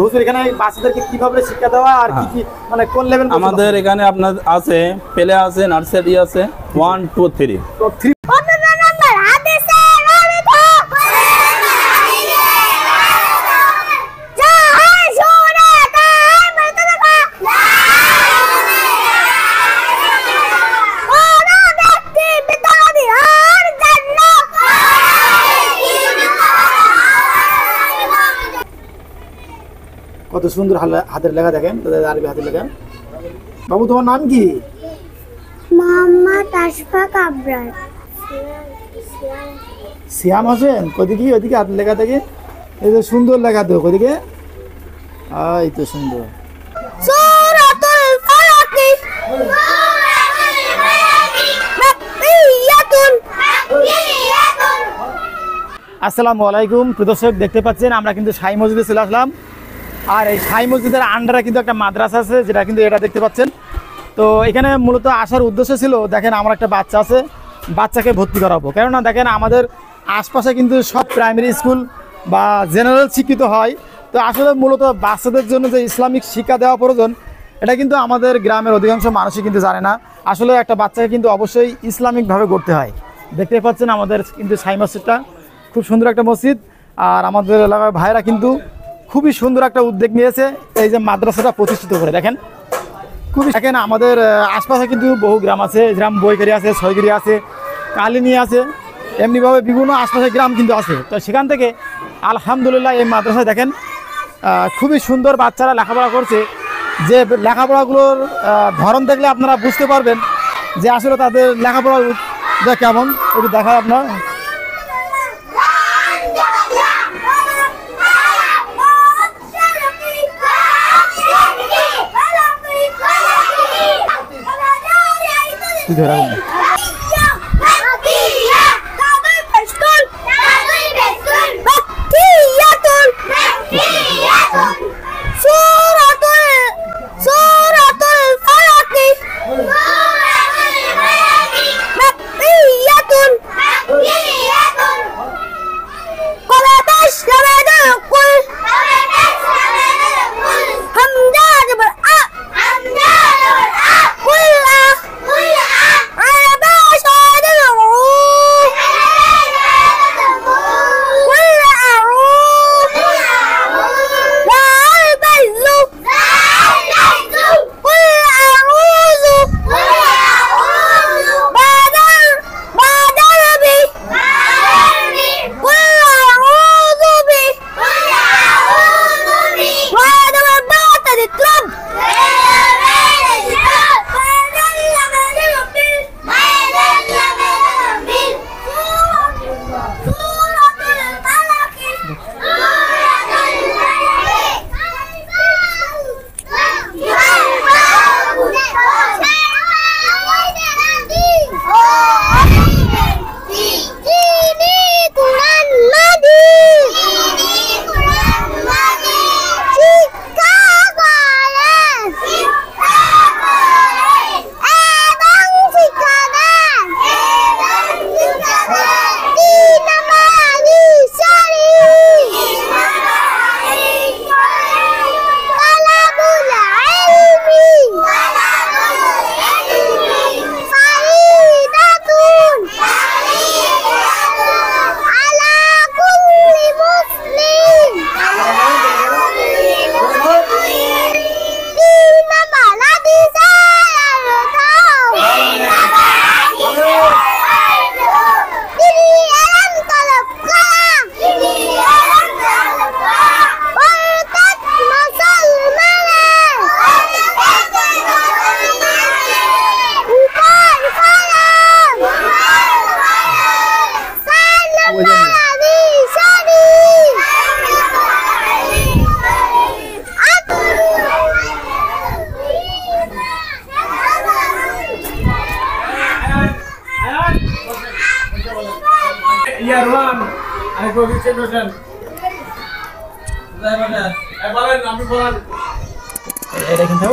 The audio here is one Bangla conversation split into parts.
হুজুর এখানে বাচ্চাদেরকে কিভাবে শিক্ষা দেওয়া আর কি কি মানে কোন লেভেল? আমাদের এখানে আপনার আছে প্লে আছে, নার্সারি আছে, 1 2 3 তো 3 কত সুন্দর হাতের লেখা দেখেন, আরবি হাতের লেখা। বাবু তোমার নাম কি? মোহাম্মদ আশফাক আবরার। সিয়াম হোসেন। কদিকে ওইদিকে হাতের লেখা থেকে এই যে সুন্দর লেখা তো ওইদিকে, এই তো সুন্দর। সূরাতুল ফালাক। আসসালামু আলাইকুম প্রিয় দর্শক, দেখতে পাচ্ছেন আমরা কিন্তু শাহী মসজিদে চলে আসলাম। আর এই শাহী মসজিদের আন্ডারে কিন্তু একটা মাদ্রাসা আছে, যেটা কিন্তু এটা দেখতে পাচ্ছেন। তো এখানে মূলত আসার উদ্দেশ্য ছিল, দেখেন আমার একটা বাচ্চা আছে, বাচ্চাকে ভর্তি করাবো। কেননা দেখেন আমাদের আশপাশে কিন্তু সব প্রাইমারি স্কুল বা জেনারেল শিক্ষিত হয়। তো আসলে মূলত বাচ্চাদের জন্য যে ইসলামিক শিক্ষা দেওয়া প্রয়োজন, এটা কিন্তু আমাদের গ্রামের অধিকাংশ মানুষই কিন্তু জানে না। আসলে একটা বাচ্চাকে কিন্তু অবশ্যই ইসলামিকভাবে গড়তে হয়। দেখতে পাচ্ছেন আমাদের কিন্তু শাহী মসজিদটা খুব সুন্দর একটা মসজিদ। আর আমাদের এলাকার ভাইরা কিন্তু খুবই সুন্দর একটা উদ্যোগ নিয়েছে, এই যে মাদ্রাসাটা প্রতিষ্ঠিত করে। দেখেন খুবই, দেখেন আমাদের আশপাশে কিন্তু বহু গ্রাম আছে, গ্রাম বইকারি আছে, ছয়গিরি আছে, কালিনী আছে, এমনিভাবে বিভিন্ন আশপাশের গ্রাম কিন্তু আছে। তো সেখান থেকে আলহামদুলিল্লাহ এই মাদ্রাসায় দেখেন খুবই সুন্দর বাচ্চারা লেখাপড়া করছে। যে লেখাপড়াগুলোর ধরন দেখলে আপনারা বুঝতে পারবেন যে আসলে তাদের লেখাপড়া কেমন। একটু দেখায় আপনার। এটা কিন্তু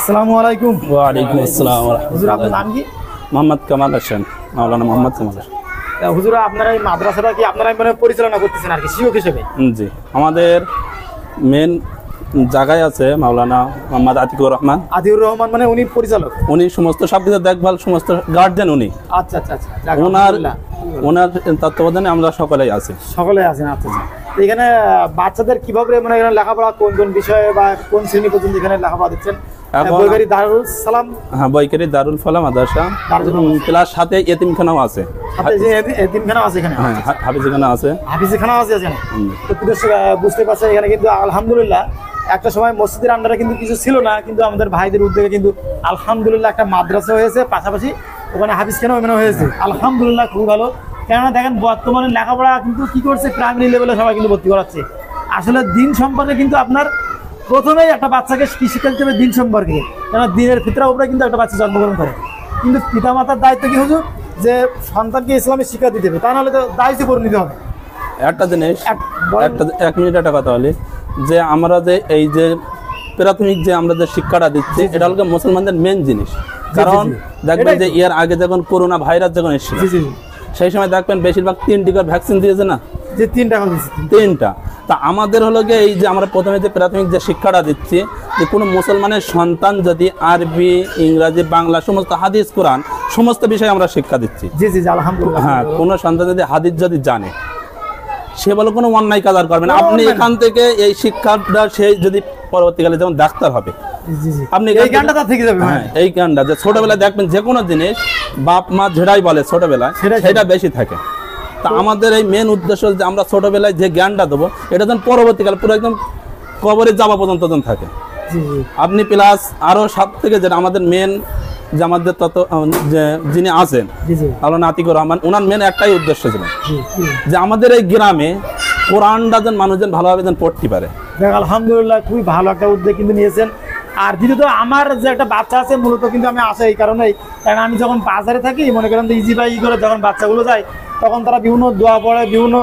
আসসালামু আলাইকুম। ওয়ালাইকুম আসসালাম ওয়া হুজুর আপনার নাম কি? মোহাম্মদ কামাল হোসেন, মাওলানা মোহাম্মদ কামাল হোসেন। হুজুর আপনারা এই মাদ্রাসাটা কি আপনারা মানে পরিচালনা করতেছেন আর কি শিক্ষক হিসেবে? জি, আমাদের মেন জায়গায় আছে মাওলানা মোহাম্মদ আতিকুর রহমান। আতিউর রহমান মানে উনি পরিচালক? উনি সমস্ত সবকিছু দেখভাল, সমস্ত গার্জেন উনি। আচ্ছা আচ্ছা আচ্ছা, যাক, ওনার আলহামদুলিল্লাহ। ওনার তত্ত্বাবধানে আমরা সকলেই আছি। সকলে আছেন। আচ্ছা আচ্ছা। তো এখানে বাচ্চাদের কিভাবে মানে এখানে লেখাপড়া কোন কোন বিষয়ে বা কোন শ্রেণী পর্যন্ত এখানে লেখাপড়া দিচ্ছেন? এখন- বৈকারি দারুল সালাম হ্যাঁ, বৈকারি দারুল ফালাহ মাদ্রাসা, প্লাস সাথে এতিমখানাও আছে। সাথে যে এতিমখানা আছে এখানে? হ্যাঁ, হাফিজখানা আছে। হাফিজখানা আছে এখানে। তো প্রিয় দর্শক, বুঝতে পারছেন এখানে কিন্তু আলহামদুলিল্লাহ একটা সময় মসজিদের আন্ডারে কিন্তু কিছু ছিল না, কিন্তু আমাদের ভাইদের উদ্যোগে কিন্তু আলহামদুলিল্লাহ একটা মাদ্রাসা হয়েছে, পাশাপাশি ওখানে হাফিজখানাও এখানে হয়েছে। আলহামদুলিল্লাহ খুব ভালো। কেননা দেখেন বর্তমানে লেখাপড়া কিন্তু কি করছে, প্রাইমারি লেভেলে সবাই কিন্তু ভর্তি করাচ্ছে। আসলে দিন সম্পর্কে কিন্তু আপনার প্রথমেই একটা বাচ্চাকে কি শিক্ষা দিতে হবে? দিন সম্পর্কে। কেননা দিনের ফিতরার উপরে কিন্তু একটা বাচ্চা জন্মগ্রহণ করে, কিন্তু পিতামাতার দায়িত্ব কি হুজুর? যে সন্তানকে ইসলামের শিক্ষা দিতে হবে, তা নাহলে তো দায়িত্ব করে নিতে হবে। একটা জিনিস, বলেন। এক মিনিট একটা কথা বলি, যে আমরা যে এই যে প্রাথমিক যে আমরা যে শিক্ষাটা দিচ্ছি, এটা হলো মুসলমানদের মেন জিনিস। কারণ দেখবেন যে এর আগে যখন করোনা ভাইরাস যখন এসেছিল, জি জি, সেই সময় দেখবেন বেশিরভাগ 3টি করে ভ্যাকসিন দিয়েছে না, যে 3টা কথা দিচ্ছি। 3টা। তা আমাদের হলো গিয়ে এই যে আমরা প্রথমে যে প্রাথমিক যে শিক্ষাটা দিচ্ছি, যে কোনো মুসলমানের সন্তান যদি আরবি, ইংরাজি, বাংলা, সমস্ত হাদিস, কোরআন, সমস্ত বিষয়ে আমরা শিক্ষা দিচ্ছি। জি জি জি, আলহামদুলিল্লাহ। হ্যাঁ, কোনো সন্তান যদি হাদিস যদি জানে, সে বলে কোনো অন্যায় কাজ আর করবে না। আপনি এখান থেকে এই শিক্ষাটা সে যদি পরবর্তীকালে যেমন ডাক্তার হবে, জি জি, আপনি এই গানটা তার থেকে যাবে। হ্যাঁ, এই জ্ঞানটা যে ছোটবেলায় দেখবেন যে কোনো জিনিস বাপ মা যেটাই বলে ছোটবেলায় সেটা বেশি থাকে। তা আমাদের এই মেন উদ্দেশ্য যে আমরা ছোটবেলায় যে জ্ঞানটা দেবো, এটা যেন পরবর্তীকালে পুরো একদম কবরে যাওয়া পর্যন্ত যেন থাকে। জি জি, আপনি প্লাস আরও সব থেকে যেটা আমাদের মেন, যে আমাদের তত যে যিনি আছেন জি জি, মাওলানা আতিকুর রহমান, ওনার মেন একটাই উদ্দেশ্য ছিল জি জি। যে আমাদের এই গ্রামে কোরআনটা যেন মানুষজন ভালোভাবে যেন পড়তে পারে। দেখ আলহামদুলিল্লাহ, খুবই ভালো একটা উদ্যোগ কিন্তু নিয়েছেন। আর দ্বিতীয়ত আমার যে একটা বাচ্চা আছে, মূলত কিন্তু আমি আসে এই কারণেই, কারণ আমি যখন বাজারে থাকি, মনে করেন তো ইজি বাই করে যখন বাচ্চাগুলো যায়, তখন তারা বিভিন্ন দোয়া পড়ে, বিভিন্ন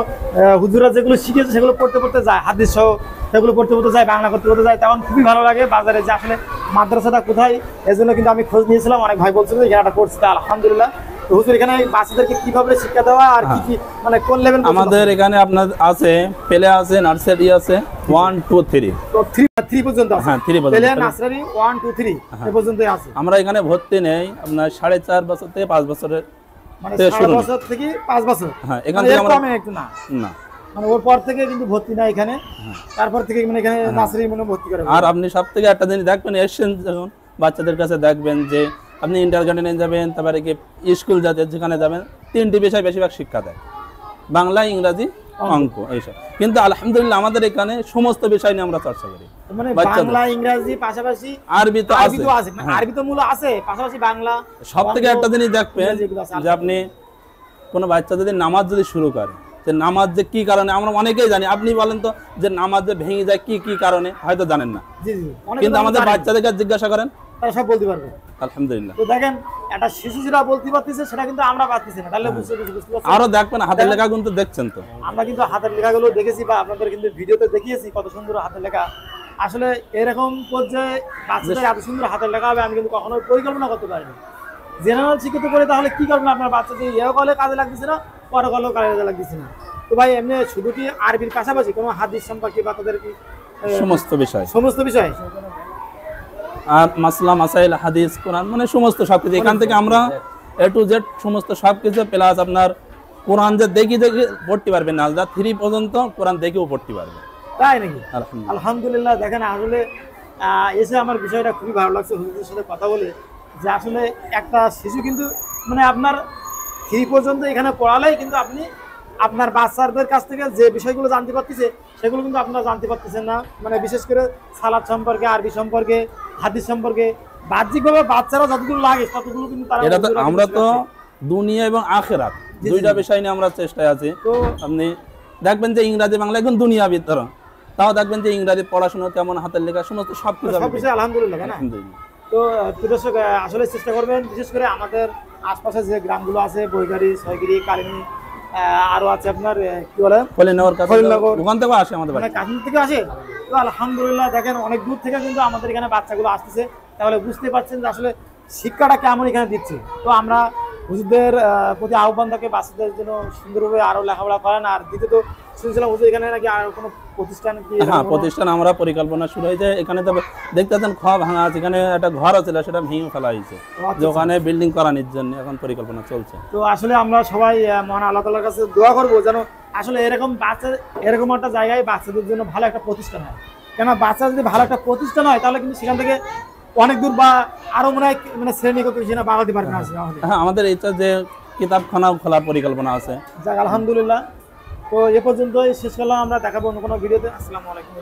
হুজুরা যেগুলো শিখেছে সেগুলো পড়তে পড়তে যায়, হাদিস সহ সেগুলো পড়তে পড়তে যায়, বাংলা করতে করতে যায়। তখন খুবই ভালো লাগে বাজারে যে আসলে মাদ্রাসাটা কোথায়, এজন্য কিন্তু আমি খোঁজ নিয়েছিলাম। অনেক ভাই বলছিল যে এখানে করছে, আলহামদুলিল্লাহ। তো হুজুর এখানে বাচ্চাদেরকে কিভাবে শিক্ষা দেওয়া আর কি কি মানে কোন লেভেল? আমাদের এখানে আপনার আছে প্লে আছে, নার্সারি আছে 1 2 3। তো 3 পর্যন্ত আছে? হ্যাঁ, 3 পর্যন্ত। প্লে, নার্সারি 1 2 3 এই পর্যন্তই আছে। আমরা এখানে ভর্তি নেই আপনার 4.5 বছর থেকে 5 বছরের, মানে থেকে 6 শুরু। বছর থেকে 5 বছর। হ্যাঁ, এখান মানে থেকে এর আমরা কমে একটু না, না। মানে ওর পর থেকে কিন্তু ভর্তি না এখানে, তারপর থেকে মানে এখানে নার্সারি মনে ভর্তি করে। আর আপনি সব থেকে একটা জিনিস দেখবেন, এসছেন যখন বাচ্চাদের কাছে দেখবেন যে আপনি ইন্টার গার্ডেনে যাবেন, তারপরে কি স্কুল যাতে যেখানে যাবেন, 3টি বিষয় বেশিরভাগ শিক্ষা দেয়, বাংলা, ইংরাজি, অঙ্ক, এইসব। কিন্তু আলহামদুলিল্লাহ আমাদের এখানে সমস্ত বিষয় নিয়ে আমরা চর্চা করি। মানে বাচ্চাদের। বাংলা, ইংরাজি, পাশাপাশি আরবি তো আরবি আছে। তো আছে, হ্যাঁ। আরবি তো মূল আছে, পাশাপাশি বাংলা। সব থেকে অঙ্ক, একটা জিনিস দেখবেন ইংরাজি এগুলো আছে। যে আপনি কোনো বাচ্চা যদি নামাজ যদি শুরু করে, যে নামাজ যে কি কারণে, আমরা অনেকেই জানি, আপনি বলেন তো যে নামাজ যে ভেঙে যায় কি কি কারণে, হয়তো জানেন না, জি জি, অনেক কিন্তু কথা আমাদের জানেন, বাচ্চাদেরকে জিজ্ঞাসা করেন, তারা সব বলতে পারবে। আলহামদুলিল্লাহ। তো দেখেন একটা শিশু যেটা বলতে পারতেছে সেটা কিন্তু আমরা পারতেছি না, তাহলে বুঝতে পারছেন। আরো দেখবেন হাতের লেখা কিন্তু দেখছেন তো, আমরা কিন্তু হাতের লেখাগুলো দেখেছি বা আপনাদের কিন্তু ভিডিওতে দেখিয়েছি কত সুন্দর হাতের লেখা। আসলে এরকম পর্যায়ে বাচ্চাদের এত সুন্দর হাতের লেখা হবে আমি কিন্তু কখনো পরিকল্পনা করতে পারিনি। জেনারেল শিক্ষিত করে তাহলে কি করবেন আপনার বাচ্চাদের, ইয়েও কলে কাজে লাগতেছে না, পরে কলেও কাজে লাগতেছে না। তো ভাই এমনি শুধু কি আরবির পাশাপাশি কোনো হাদিস সম্পর্কে বা তাদের কি সমস্ত বিষয়, সমস্ত বিষয় আর মাসলা মাসাইল, হাদিস, কোরআন, মানে সমস্ত সবকিছু এখান থেকে আমরা A to Z সমস্ত সবকিছু, প্লাস আপনার কোরআন যে দেখি দেখি পড়তে পারবেন না, যা 3 পর্যন্ত কোরআন দেখেও পড়তে পারবে। তাই নাকি? আলহামদুলিল্লাহ। আলহামদুলিল্লাহ। দেখেন আসলে এসে আমার বিষয়টা খুবই ভালো লাগছে হুজুরের সাথে কথা বলে, যে আসলে একটা শিশু কিন্তু মানে আপনার 3 পর্যন্ত এখানে পড়ালেই কিন্তু আপনি আপনার বাচ্চাদের কাছ থেকে যে বিষয়গুলো জানতে পারতেছে সেগুলো কিন্তু আপনারা জানতে পারতেছেন না। মানে বিশেষ করে সালাত সম্পর্কে, আরবি সম্পর্কে, হাদিস সম্পর্কে বাহ্যিকভাবে বাচ্চারা যতগুলো লাগে ততগুলো কিন্তু তারা এটা তো হুজুররা আমরা তো বুঝতে দুনিয়া এবং আখিরাত জি, দুইটা জি। বিষয় নিয়ে আমরা চেষ্টায় আছি। তো আপনি দেখবেন যে ইংরাজি বাংলা একদম দুনিয়া ভিতর, তাও দেখবেন যে ইংরাজি পড়াশোনা কেমন, হাতের লেখা সমস্ত সবকিছু সব বিষয়ে আলহামদুলিল্লাহ, তাই না? আলহামদুলিল্লাহ। তো প্রিয় দর্শক, আসলে চেষ্টা করবেন বিশেষ করে আমাদের আশপাশে যে গ্রামগুলো আছে, বৈগাড়ি, ছয়গিরি, কালিনী, আরো আছে আপনার কি বলে ফলিনগর কাছে, ফলিনগর। ওখান থেকে আসে আমাদের মানে বাড়ি। কাশ্মীর থেকে আসে। তো আলহামদুলিল্লাহ দেখেন অনেক দূর থেকে কিন্তু আমাদের এখানে বাচ্চাগুলো আসতেছে। তাহলে বুঝতে পারছেন যে আসলে শিক্ষাটা কেমন এখানে দিচ্ছে। তো আমরা হুজুরদের প্রতি আহ্বান থাকে বাচ্চাদের জন্য সুন্দরভাবে আরো লেখাপড়া করেন। আর দ্বিতীয়ত শুনছিলাম হুজুর এখানে নাকি আর কোনো প্রতিষ্ঠান কি হ্যাঁ, প্রতিষ্ঠান আমরা পরিকল্পনা শুরু হয়েছে এখানে। তবে দেখতে পাচ্ছেন ভাঙা আছে, এখানে একটা ঘরও ছিল সেটা ভেঙে ফেলা হয়েছে, যে ওখানে বিল্ডিং করানোর জন্য এখন পরিকল্পনা চলছে। তো আসলে আমরা সবাই মহান আল্লাহ তাআলার কাছে দোয়া করবো যেন আসলে এরকম একটা জায়গায় বাচ্চাদের জন্য ভালো একটা প্রতিষ্ঠান হয়। কেন বাচ্চা যদি ভালো একটা প্রতিষ্ঠান হয় তাহলে কিন্তু সেখান থেকে অনেক দূর বা আরো মনে হয় মানে শ্রেণী কত সেটা বাড়াতে পারবে না আমাদের। হ্যাঁ, আমাদের এটা যে কিতাবখানাও খোলার পরিকল্পনা আছে। যাক আলহামদুলিল্লাহ। তো এ পর্যন্তই শেষ করলাম, আমরা দেখাবো অন্য কোনো ভিডিওতে। আসসালামু আলাইকুম।